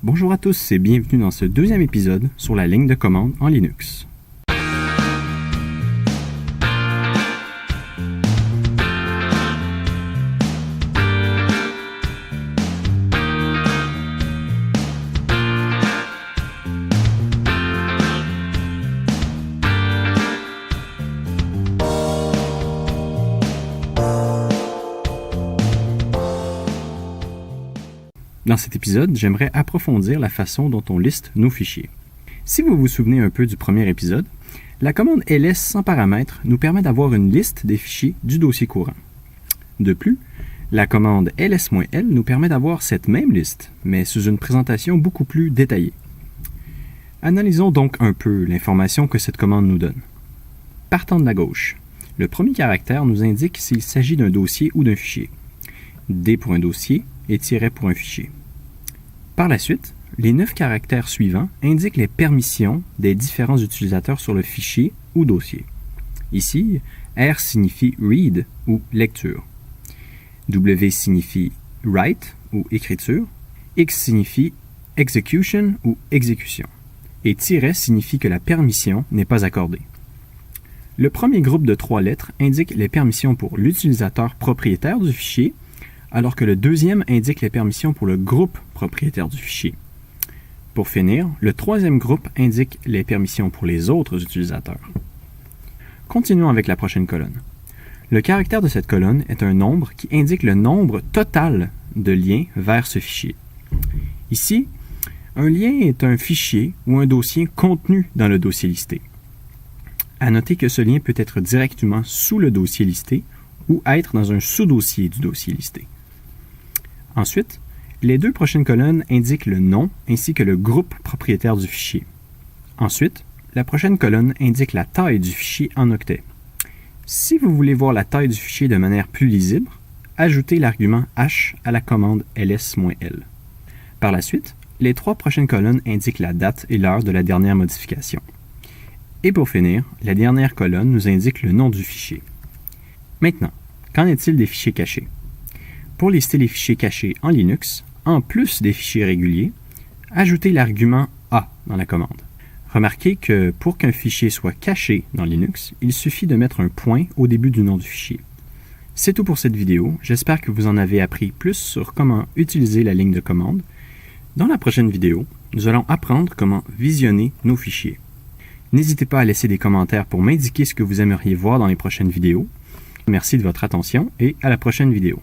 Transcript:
Bonjour à tous et bienvenue dans ce deuxième épisode sur la ligne de commande en Linux. Dans cet épisode, j'aimerais approfondir la façon dont on liste nos fichiers. Si vous vous souvenez un peu du premier épisode, la commande ls sans paramètres nous permet d'avoir une liste des fichiers du dossier courant. De plus, la commande ls-l nous permet d'avoir cette même liste, mais sous une présentation beaucoup plus détaillée. Analysons donc un peu l'information que cette commande nous donne. Partant de la gauche, le premier caractère nous indique s'il s'agit d'un dossier ou d'un fichier. D pour un dossier et tiret pour un fichier. Par la suite, les 9 caractères suivants indiquent les permissions des différents utilisateurs sur le fichier ou dossier. Ici, R signifie read ou lecture. W signifie write ou écriture. X signifie execution ou exécution. Et tiret signifie que la permission n'est pas accordée. Le premier groupe de 3 lettres indique les permissions pour l'utilisateur propriétaire du fichier, alors que le deuxième indique les permissions pour le groupe propriétaire du fichier. Pour finir, le troisième groupe indique les permissions pour les autres utilisateurs. Continuons avec la prochaine colonne. Le caractère de cette colonne est un nombre qui indique le nombre total de liens vers ce fichier. Ici, un lien est un fichier ou un dossier contenu dans le dossier listé. À noter que ce lien peut être directement sous le dossier listé ou être dans un sous-dossier du dossier listé. Ensuite, les 2 prochaines colonnes indiquent le nom ainsi que le groupe propriétaire du fichier. Ensuite, la prochaine colonne indique la taille du fichier en octets. Si vous voulez voir la taille du fichier de manière plus lisible, ajoutez l'argument h à la commande ls-l. Par la suite, les 3 prochaines colonnes indiquent la date et l'heure de la dernière modification. Et pour finir, la dernière colonne nous indique le nom du fichier. Maintenant, qu'en est-il des fichiers cachés? Pour lister les fichiers cachés en Linux, en plus des fichiers réguliers, ajoutez l'argument A dans la commande. Remarquez que pour qu'un fichier soit caché dans Linux, il suffit de mettre un point au début du nom du fichier. C'est tout pour cette vidéo. J'espère que vous en avez appris plus sur comment utiliser la ligne de commande. Dans la prochaine vidéo, nous allons apprendre comment visionner nos fichiers. N'hésitez pas à laisser des commentaires pour m'indiquer ce que vous aimeriez voir dans les prochaines vidéos. Merci de votre attention et à la prochaine vidéo.